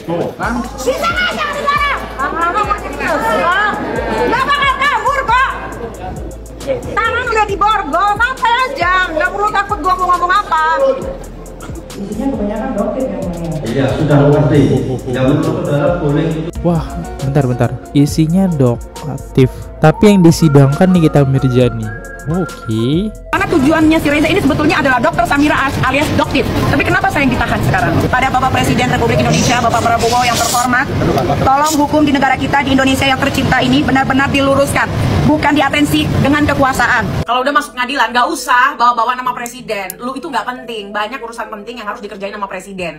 Tuh kan? Bisa nggak jangan dilarang? Lama-lama makin kesel. Nggak bakal kabur kok. Tangan udah diborgol, santai aja. Nggak perlu takut gua mau ngomong apa. Isinya kebanyakan dokter yang mulia. Iya, sudah mengerti. Jangan saudara boleh. Wah, bentar. Isinya dok aktif. Tapi yang disidangkan Nikita Mirzani. Oke. Karena tujuannya si Reza ini sebetulnya adalah Dr. Samira alias Doktif. Tapi kenapa saya yang ditahan sekarang? Pada Bapak Presiden Republik Indonesia, Bapak Prabowo yang terhormat, tolong hukum di negara kita, di Indonesia yang tercinta ini benar-benar diluruskan, bukan diatensi dengan kekuasaan. Kalau udah masuk pengadilan, nggak usah bawa-bawa nama presiden. Lu itu nggak penting, banyak urusan penting yang harus dikerjain sama presiden.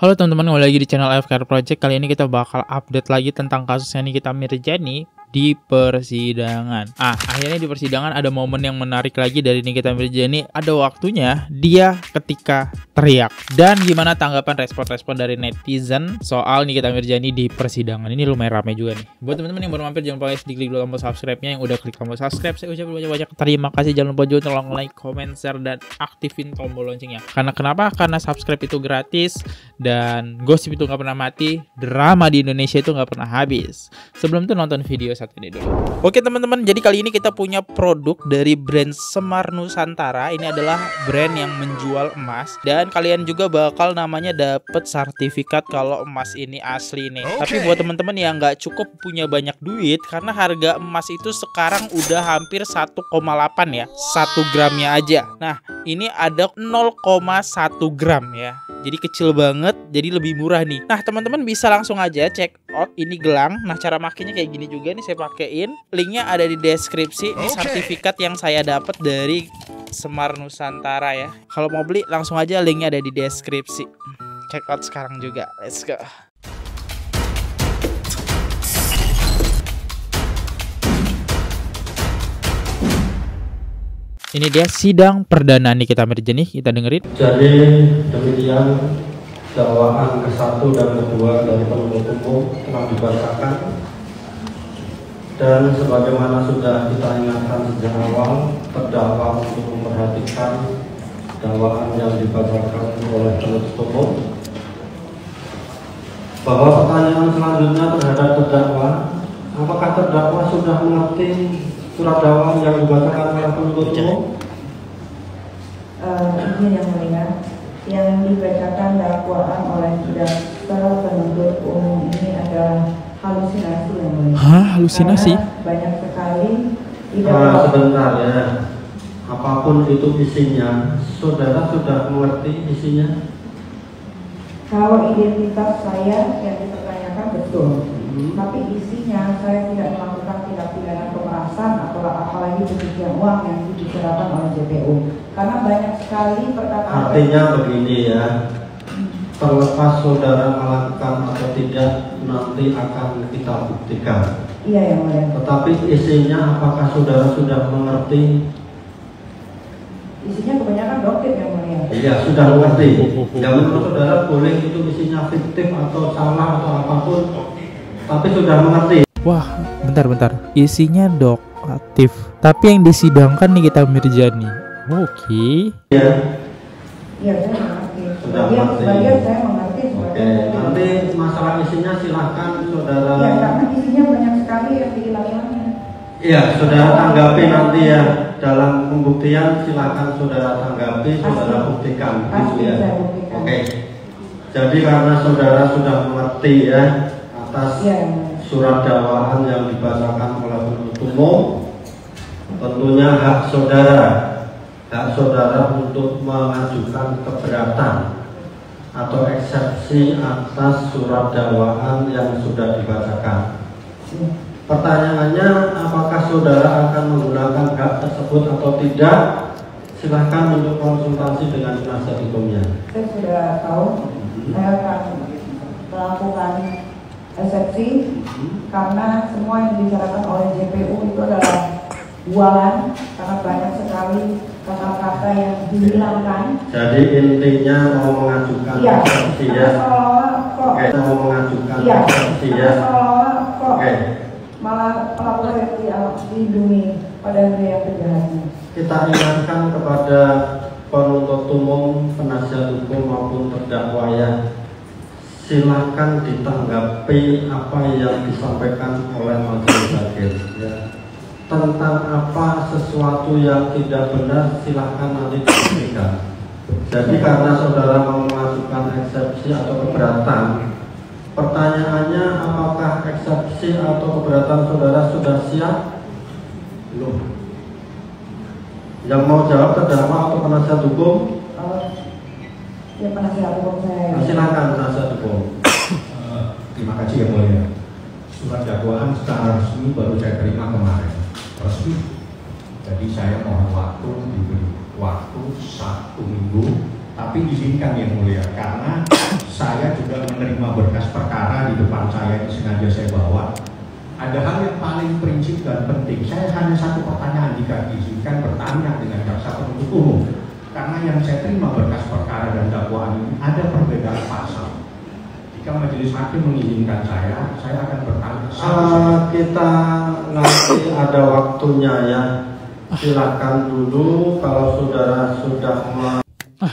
Halo teman-teman, kembali lagi di channel AFK Project. Kali ini kita bakal update lagi tentang kasusnya Nikita Mirzani di persidangan. Akhirnya di persidangan ada momen yang menarik lagi dari Nikita Mirzani. Ada waktunya dia ketika teriak. Dan gimana tanggapan respon-respon dari netizen soal Nikita Mirzani di persidangan. Ini lumayan ramai juga nih. Buat teman-teman yang baru mampir, jangan lupa diklik dulu tombol subscribe-nya. Yang udah klik tombol subscribe, saya ucapin banyak-banyak terima kasih. Jangan lupa juga tolong like, comment, share, dan aktifin tombol loncengnya. Karena kenapa? Karena subscribe itu gratis. Dan gosip itu gak pernah mati, drama di Indonesia itu gak pernah habis. Sebelum itu nonton video satu ini dulu. Oke teman-teman, jadi kali ini kita punya produk dari brand Semar Nusantara. Ini adalah brand yang menjual emas. Dan kalian juga bakal namanya dapat sertifikat kalau emas ini asli nih. Tapi buat teman-teman yang gak cukup punya banyak duit, karena harga emas itu sekarang udah hampir 1,8 ya, 1 gramnya aja. Nah ini ada 0,1 gram ya. Jadi kecil banget, jadi lebih murah nih. Nah teman-teman bisa langsung aja check out ini gelang. Nah cara makainya kayak gini juga nih, saya pakein. Linknya ada di deskripsi. Ini sertifikat yang saya dapat dari Semar Nusantara ya. Kalau mau beli langsung aja, linknya ada di deskripsi. Check out sekarang juga, let's go. Ini dia sidang perdana Nikita Mirzani, kita dengerin. Jadi demikian dakwaan ke-1 dan ke-2 dari penuntut umum telah dibacakan. Dan sebagaimana sudah kita ingatkan sejak awal, terdakwa untuk memperhatikan dakwaan yang dibacakan oleh penuntut umum, bahwa pertanyaan selanjutnya terhadap terdakwa, apakah terdakwa sudah mengerti surat dakwaan yang dibacakan oleh penuntut umum? Izin yang mulia, yang dibacakan dakwaan oleh jaksa penuntut umum ini adalah halusinasi yang mulia. Halusinasi? Karena banyak sekali Sebentar ya. Apapun itu isinya, saudara sudah mengerti isinya? Kalau identitas saya yang dipertanyakan betul, tapi isinya saya tidak melakukan tindak pidana pemerasan atau apalagi pencucian uang yang dibicarakan oleh JPU. Karena banyak sekali perkataan. Artinya begini ya, terlepas saudara melakukan atau tidak, nanti akan kita buktikan. Iya yang mulia. Tetapi isinya apakah saudara sudah mengerti? Isinya kebanyakan dokter yang mulia. Iya, sudah mengerti. Jangan saudara boleh itu isinya fiktif atau salah atau apapun, tapi sudah mengerti. Wah, bentar. Isinya dok aktif. Tapi yang disidangkan Nikita Mirzani. Oke. Ya. Iya, saya mengerti. Sudah mengerti. Sebagian saya mengerti. Oke, nanti masalah isinya silahkan saudara. Ya, karena isinya banyak sekali yang dihilang-hilangnya. Iya, saudara tanggapi nanti ya dalam pembuktian, silahkan saudara tanggapi, saudara buktikan, gitu ya. Oke. Jadi karena saudara sudah mengerti ya atas surat dakwaan yang dibacakan oleh penuntut umum, tentunya hak saudara untuk mengajukan keberatan atau eksepsi atas surat dakwaan yang sudah dibacakan. Pertanyaannya, apakah saudara akan menggunakan hak tersebut atau tidak? Silahkan untuk konsultasi dengan penasihat hukumnya. Saya sudah tahu, saya akan melakukan eksepsi karena semua yang dibicarakan oleh JPU itu adalah bualan, karena banyak sekali kata-kata yang dihilangkan. Jadi intinya mau mengajukan eksepsi ya. Oke, mau mengajukan eksepsi ya. Oke. Malah pelaku dilindungi pada yang kejahatan. Kita ingatkan kepada penuntut umum, penasihat hukum maupun terdakwa ya, silakan ditanggapi apa yang disampaikan oleh majelis hakim ya. Tentang apa sesuatu yang tidak benar silahkan nanti dibuktikan. Jadi karena saudara mau mengajukan eksepsi atau keberatan, pertanyaannya apakah eksepsi atau keberatan saudara sudah siap? Belum. Yang mau jawab terdakwa atau penasihat hukum? Ya, penasihat hukum saya. Silakan penasihat hukum. Terima kasih yang mulia. Surat dakwaan secara resmi baru saya terima kemarin. Resmi. Jadi saya mohon waktu, diberi waktu 1 minggu. Tapi diizinkan yang mulia, karena saya juga menerima berkas perkara di depan saya, sengaja saya bawa. Ada hal yang paling prinsip dan penting. Saya hanya satu pertanyaan jika diizinkan bertanya dengan jaksa penuntut umum. Karena yang saya terima berkas perkara dan dakwaan ini ada perbedaan pasal. Jika majelis hakim mengizinkan saya akan bertanya. Kita nanti ada waktunya ya. Silakan dulu kalau saudara sudah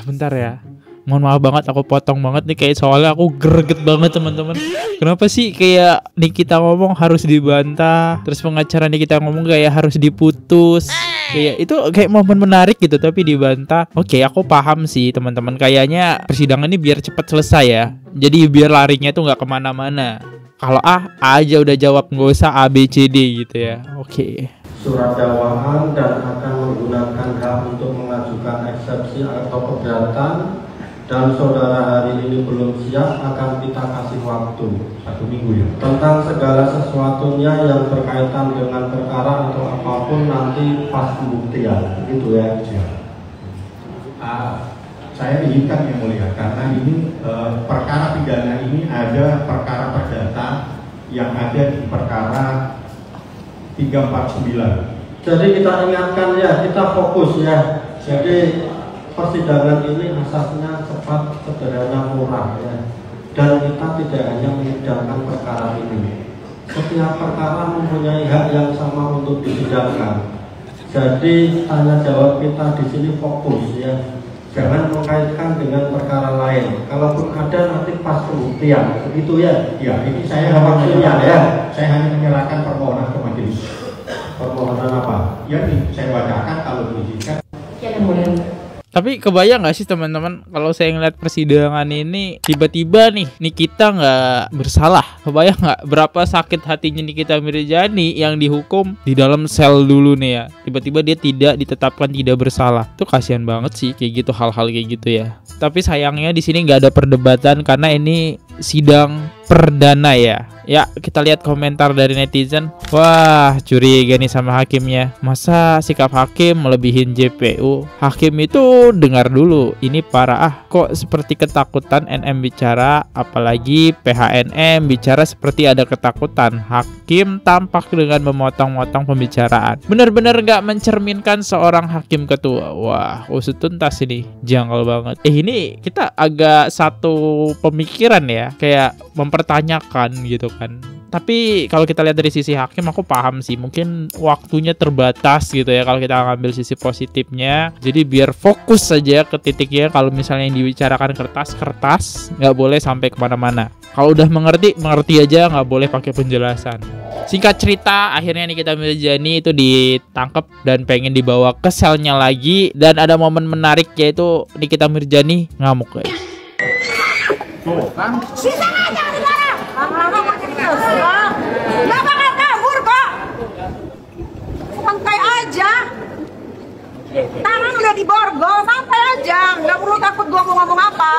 Bentar ya. Mohon maaf banget aku potong banget nih, kayak soalnya aku greget banget teman-teman. Kenapa sih kayak Nikita ngomong harus dibantah, terus pengacara Nikita ngomong kayak harus diputus. Kayak itu kayak momen menarik gitu tapi dibantah. Oke, aku paham sih teman-teman. Kayaknya persidangan ini biar cepat selesai ya. Jadi biar larinya tuh nggak kemana-mana. Kalau A aja udah jawab, nggak usah A B C D gitu ya. Oke. Surat dakwaan dan akan menggunakan hak untuk mengajukan eksepsi atau keberatan, dan saudara hari ini belum siap, akan kita kasih waktu 1 minggu ya. tentang segala sesuatunya yang berkaitan dengan perkara atau apapun nanti pas pembuktian, gitu ya. Saya izinkan yang mulia, karena ini perkara pidana ini ada perkara perdata yang ada di perkara 349. Jadi kita ingatkan ya, kita fokus ya. Jadi persidangan ini asasnya cepat, sederhana, murah ya. Dan kita tidak hanya menyidangkan perkara ini. Setiap perkara mempunyai hak yang sama untuk disidangkan. Jadi tanya jawab kita di sini fokus ya. Jangan mengkaitkan dengan perkara lain. Kalaupun ada nanti pas pembuktian, begitu ya. Ya, ini saya hanya menyerahkan permohonan ke majelis. Permohonan apa? Ya, ini saya bacakan kalau diizinkan. Tapi kebayang gak sih teman-teman kalau saya ngeliat persidangan ini tiba-tiba nih Nikita nggak bersalah. Kebayang nggak berapa sakit hatinya Nikita Mirzani yang dihukum di dalam sel dulu nih ya. Tiba-tiba dia tidak ditetapkan tidak bersalah. Itu kasihan banget sih kayak gitu, hal-hal kayak gitu ya. Tapi sayangnya di sini nggak ada perdebatan karena ini sidang perdana ya. Ya, kita lihat komentar dari netizen. Wah, curiga nih sama hakimnya. Masa sikap hakim melebihin JPU? Hakim itu dengar dulu. Ini parah kok seperti ketakutan NM bicara, apalagi PHNM bicara seperti ada ketakutan. Hakim tampak dengan memotong-motong pembicaraan. Benar-benar gak mencerminkan seorang hakim ketua. Wah, usut tuntas ini. Janggal banget. Ini kita agak satu pemikiran ya. Kayak mempertanyakan gitu kan. Tapi kalau kita lihat dari sisi hakim, aku paham sih mungkin waktunya terbatas gitu ya kalau kita ngambil sisi positifnya. Jadi biar fokus saja ke titiknya. Kalau misalnya yang dibicarakan kertas nggak boleh sampai kemana-mana. Kalau udah mengerti aja, nggak boleh pakai penjelasan. Singkat cerita, akhirnya Nikita Mirzani itu ditangkap dan pengen dibawa ke selnya lagi. Dan ada momen menarik yaitu Nikita Mirzani ngamuk guys. Bisa nggak jangan dilarang? Lama-lama makin kesel. Nggak bakal kabur kok. Santai aja. Tangan udah diborgol, santai aja. Nggak perlu takut gua mau ngomong apa.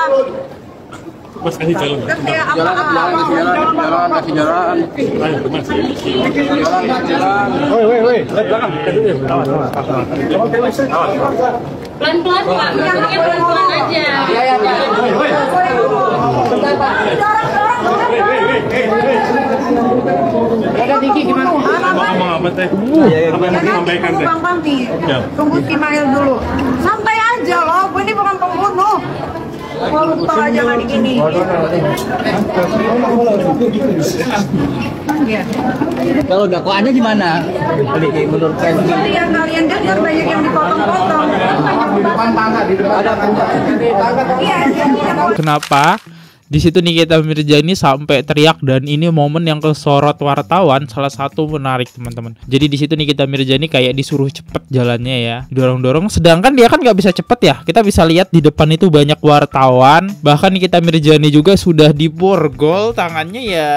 Mas kasih jalan. Kasih jalan. Woi, belakang. Pelan-pelan Pak, yang pelan-pelan aja. Ada Diki gimana? Ngomong apa teh? Apa yang mau disampaikan teh? Bang Panti, tunggu Ismail dulu. Santai aja loh, gue ini bukan pembunuh. Koruptor aja nggak digini. Kalau dakwaannya gimana? Menurut saya Kalian dengar banyak yang dipotong-potong. di depan tangga, di depan ada tangga. Iya. Kenapa Di situ Nikita Mirzani sampai teriak, dan ini momen yang kesorot wartawan salah satu menarik teman-teman. Jadi di situ Nikita Mirzani kayak disuruh cepet jalannya ya, dorong-dorong. Sedangkan dia kan nggak bisa cepet ya. Kita bisa lihat di depan itu banyak wartawan. Bahkan Nikita Mirzani juga sudah diborgol tangannya ya,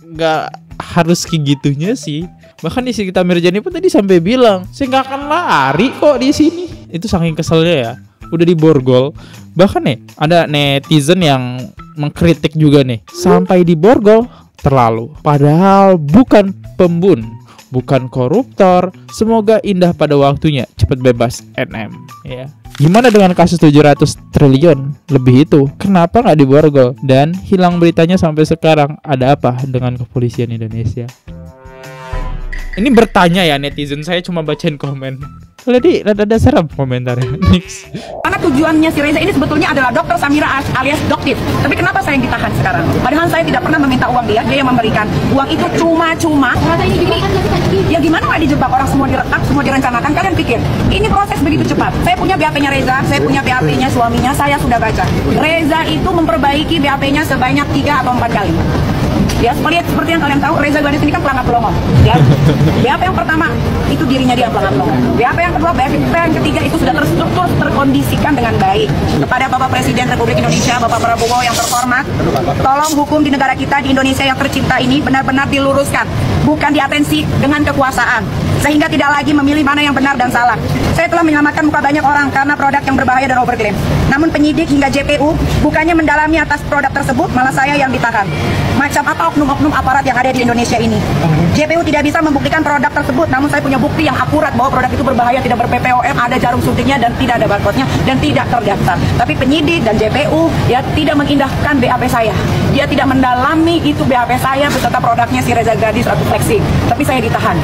nggak harus kayak gitunya sih. Bahkan di Nikita Mirzani pun tadi sampai bilang, saya nggak akan lari kok di sini. Itu saking keselnya ya, udah diborgol. Bahkan nih ada netizen yang mengkritik juga nih, sampai diborgol terlalu. Padahal bukan pembun, bukan koruptor. Semoga indah pada waktunya, cepat bebas NM ya. Gimana dengan kasus 700 triliun lebih itu? Kenapa nggak diborgol? Dan hilang beritanya sampai sekarang. Ada apa dengan kepolisian Indonesia? Ini bertanya ya netizen, saya cuma bacain komen. Jadi rada serem komentarnya. Next. Karena tujuannya si Reza ini sebetulnya adalah Dr. Samira alias Doktif. Tapi kenapa saya yang ditahan sekarang? Padahal saya tidak pernah meminta uang dia yang memberikan. Uang itu cuma-cuma. Ya gimana nggak dijebak, orang semua direkam, semua direncanakan. Kalian pikir ini proses begitu cepat? Saya punya BAP-nya Reza, saya punya BAP-nya suaminya, saya sudah baca. Reza itu memperbaiki BAP-nya sebanyak 3 atau 4 kali. Ya, seperti yang kalian tahu, Reza Gladys ini kan pelangap pelongo. Ya, BAP yang pertama itu dirinya dia pelangap pelongo. BAP yang kedua, BAP yang ketiga itu sudah terstruktur, terkondisikan dengan baik. Kepada Bapak Presiden Republik Indonesia, Bapak Prabowo yang terhormat, tolong hukum di negara kita, di Indonesia yang tercinta ini benar-benar diluruskan, bukan diatensi dengan kekuasaan, sehingga tidak lagi memilih mana yang benar dan salah. Saya telah menyelamatkan muka banyak orang karena produk yang berbahaya dan overklaim. Namun penyidik hingga JPU bukannya mendalami atas produk tersebut, malah saya yang ditahan. Macam apa oknum-oknum aparat yang ada di Indonesia ini? JPU tidak bisa membuktikan produk tersebut, namun saya punya bukti yang akurat bahwa produk itu berbahaya, tidak ber-PPOM, ada jarum suntiknya dan tidak ada barcode-nya dan tidak terdaftar. Tapi penyidik dan JPU ya tidak mengindahkan BAP saya. Dia tidak mendalami itu BAP saya beserta produknya si Reza Gladys Ratu Flexi. Tapi saya ditahan.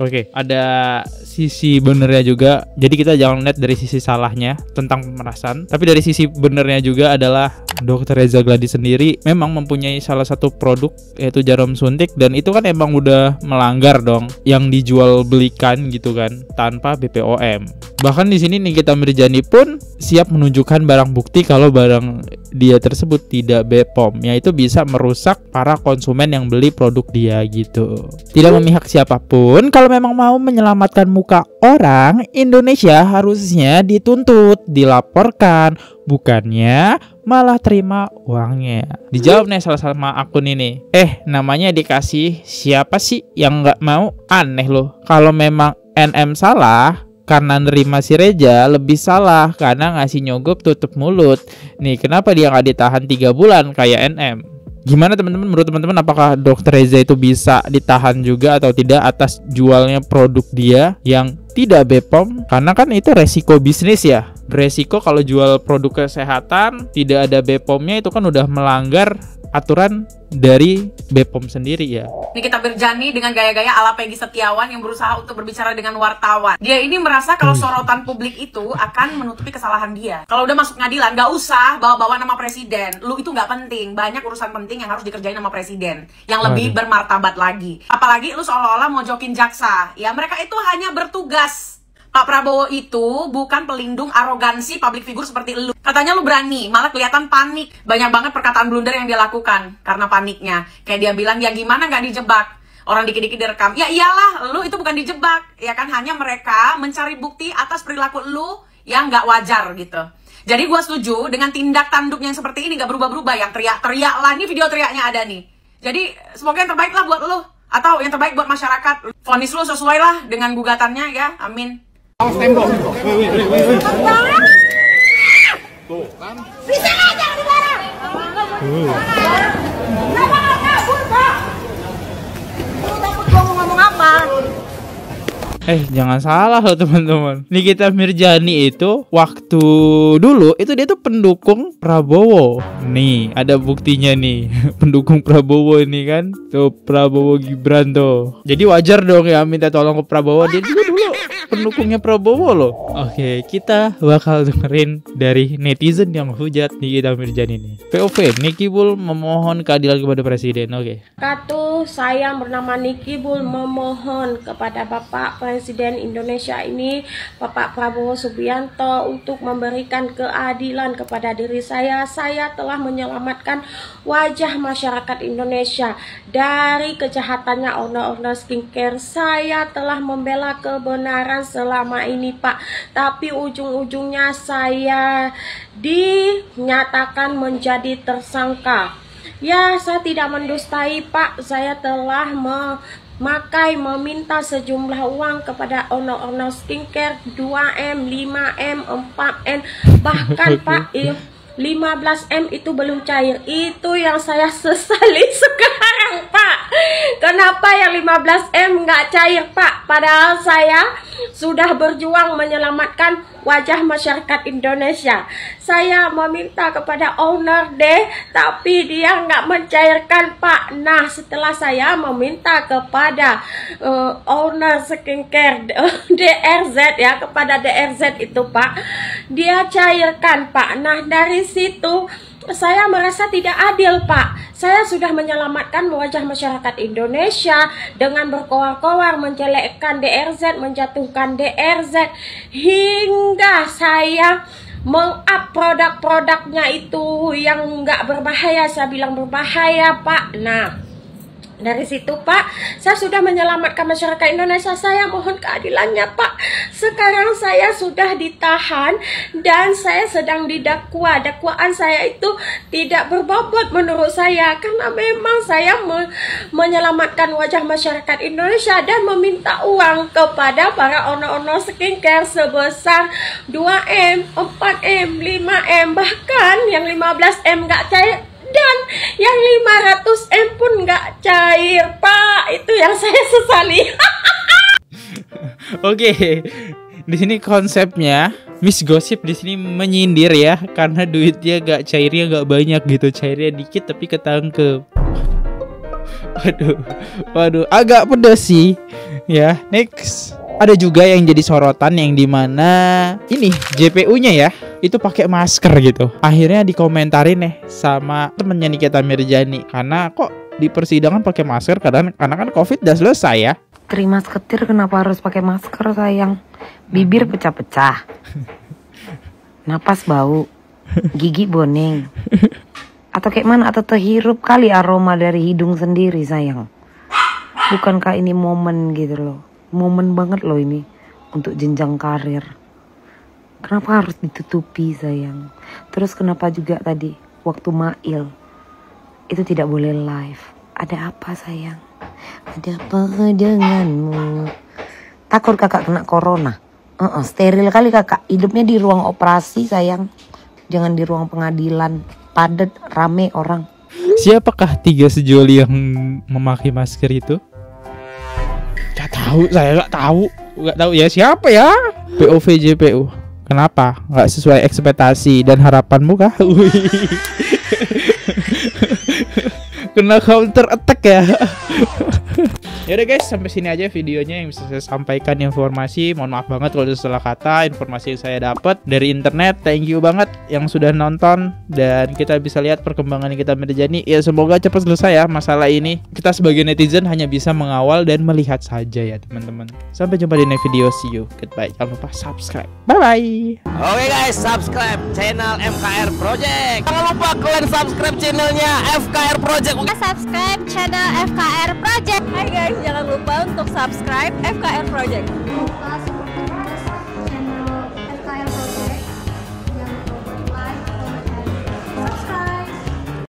Oke. Ada sisi benernya juga. Jadi kita jangan lihat dari sisi salahnya tentang pemerasan, tapi dari sisi benernya juga adalah Dr. Reza Gladys sendiri memang mempunyai salah satu produk yaitu jarum suntik, dan itu kan emang udah melanggar dong yang dijual belikan gitu kan tanpa BPOM. Bahkan di sini Nikita Mirzani pun siap menunjukkan barang bukti kalau barang dia tersebut tidak BPOM, yaitu bisa merusak para konsumen yang beli produk dia gitu. Tidak memihak siapapun, kalau memang mau menyelamatkan muka orang, Indonesia harusnya dituntut, dilaporkan, bukannya malah terima uangnya. Dijawab nih salah sama akun ini, namanya dikasih, siapa sih yang nggak mau? Aneh loh. Kalau memang NM salah karena nerima si Reza, lebih salah karena ngasih nyogok tutup mulut. Nih kenapa dia nggak ditahan 3 bulan kayak NM? Gimana teman-teman, menurut teman-teman apakah Dr. Reza itu bisa ditahan juga atau tidak atas jualnya produk dia yang tidak BPOM? Karena kan itu resiko bisnis ya. Resiko kalau jual produk kesehatan tidak ada BPOM-nya, itu kan udah melanggar aturan dari BPOM sendiri ya. Nikita Mirzani dengan gaya-gaya ala Peggy Setiawan yang berusaha untuk berbicara dengan wartawan. Dia ini merasa kalau sorotan publik itu akan menutupi kesalahan dia. Kalau udah masuk pengadilan, gak usah bawa-bawa nama presiden. Lu itu gak penting. Banyak urusan penting yang harus dikerjain sama presiden, yang lebih bermartabat lagi. Apalagi lu seolah-olah mau jokin jaksa. Ya mereka itu hanya bertugas. Pak Prabowo itu bukan pelindung arogansi public figure seperti lu. Katanya lu berani, malah kelihatan panik. Banyak banget perkataan blunder yang dia lakukan karena paniknya. Kayak dia bilang, ya gimana gak dijebak? Orang dikit-dikit direkam. Ya iyalah, lu itu bukan dijebak. Ya kan, hanya mereka mencari bukti atas perilaku lu yang gak wajar gitu. Jadi gue setuju dengan tindak tanduknya yang seperti ini, gak berubah-berubah. Yang teriak-teriak lah, ini video teriaknya ada nih. Jadi semoga yang terbaik lah buat lu, atau yang terbaik buat masyarakat. Vonis lu sesuai lah dengan gugatannya ya, amin. Bisa aja di barang. Kenapa nggak kabur, Pak? Lu takut gua mau ngomong apa? Jangan salah loh teman-teman. Nikita Mirzani itu waktu dulu itu dia tuh pendukung Prabowo. Nih, ada buktinya nih. Pendukung Prabowo ini kan. Tuh Prabowo Gibran tuh. Jadi wajar dong ya minta tolong ke Prabowo. Dia juga dulu pendukungnya Prabowo loh. Oke, kita bakal dengerin dari netizen yang hujat Nikita Mirzani ini. POV, Niki Bull memohon keadilan kepada presiden. Oke. saya bernama Niki Bul memohon kepada Bapak Presiden Indonesia ini, Bapak Prabowo Subianto, untuk memberikan keadilan kepada diri saya. Saya telah menyelamatkan wajah masyarakat Indonesia dari kejahatannya owner-owner skincare. Saya telah membela kebenaran selama ini, Pak, tapi ujung-ujungnya saya dinyatakan menjadi tersangka. Ya, saya tidak mendustai, Pak. Saya telah meminta sejumlah uang kepada owner-owner skincare 2M, 5M, 4M, bahkan Pak 15M itu belum cair. Itu yang saya sesali sekarang, Pak. Kenapa yang 15M nggak cair, Pak? Padahal saya sudah berjuang menyelamatkan wajah masyarakat Indonesia. Saya meminta kepada owner deh, tapi dia nggak mencairkan, Pak. Nah, setelah saya meminta kepada owner skincare DRZ ya, kepada DRZ itu, Pak, dia cairkan, Pak. Nah, dari situ saya merasa tidak adil, Pak. Saya sudah menyelamatkan wajah masyarakat Indonesia dengan berkoar-koar, menjelekkan DRZ, menjatuhkan DRZ, hingga saya meng-up produk-produknya itu yang nggak berbahaya. Saya bilang berbahaya, Pak. Nah, dari situ, Pak, saya sudah menyelamatkan masyarakat Indonesia. Saya mohon keadilannya, Pak. Sekarang saya sudah ditahan dan saya sedang didakwa. Dakwaan saya itu tidak berbobot menurut saya, karena memang saya menyelamatkan wajah masyarakat Indonesia dan meminta uang kepada para owner-owner skincare sebesar 2M, 4M, 5M, bahkan yang 15M nggak cair. Dan yang 500M pun nggak cair, Pak. Itu yang saya sesali. Oke, di sini konsepnya Miss Gossip di sini menyindir ya, karena duitnya gak cairnya gak banyak gitu, cairnya dikit tapi ketangkep. Waduh, agak pedas sih. Ya, next. Ada juga yang jadi sorotan yang dimana ini JPU-nya ya itu pakai masker gitu. Akhirnya dikomentarin nih sama temennya Nikita Mirzani, karena kok di persidangan pakai masker karena kan COVID udah selesai ya. Terima seketir, kenapa harus pakai masker, sayang? Bibir pecah-pecah, napas bau, gigi boning, atau kayak mana? Atau terhirup kali aroma dari hidung sendiri, sayang? Bukankah ini momen gitu loh? Momen banget loh ini untuk jenjang karir. Kenapa harus ditutupi, sayang? Terus kenapa juga tadi waktu Mail itu tidak boleh live? Ada apa, sayang? Ada apa denganmu? Takut kakak kena corona? Steril kali kakak. Hidupnya di ruang operasi, sayang. Jangan di ruang pengadilan. Padat, rame orang. Siapakah tiga sejoli yang memakai masker itu? Gak tahu, saya gak tahu ya siapa ya. POV JPU. Kenapa? Gak sesuai ekspektasi dan harapanmu kah? Kena counter attack ya. Yaudah guys, sampai sini aja videonya yang bisa saya sampaikan informasi. Mohon maaf banget kalau ada salah kata. Informasi yang saya dapat dari internet. Thank you banget yang sudah nonton, dan kita bisa lihat perkembangan Nikita Mirzani. Ya semoga cepat selesai ya masalah ini. Kita sebagai netizen hanya bisa mengawal dan melihat saja ya teman-teman. Sampai jumpa di next video. See you. Goodbye. Jangan lupa subscribe. Bye bye. Oke guys, subscribe channel FKR Project. Jangan lupa kalian subscribe channelnya FKR Project. Subscribe channel FKR Project. Hai guys, jangan lupa untuk subscribe FKR Project.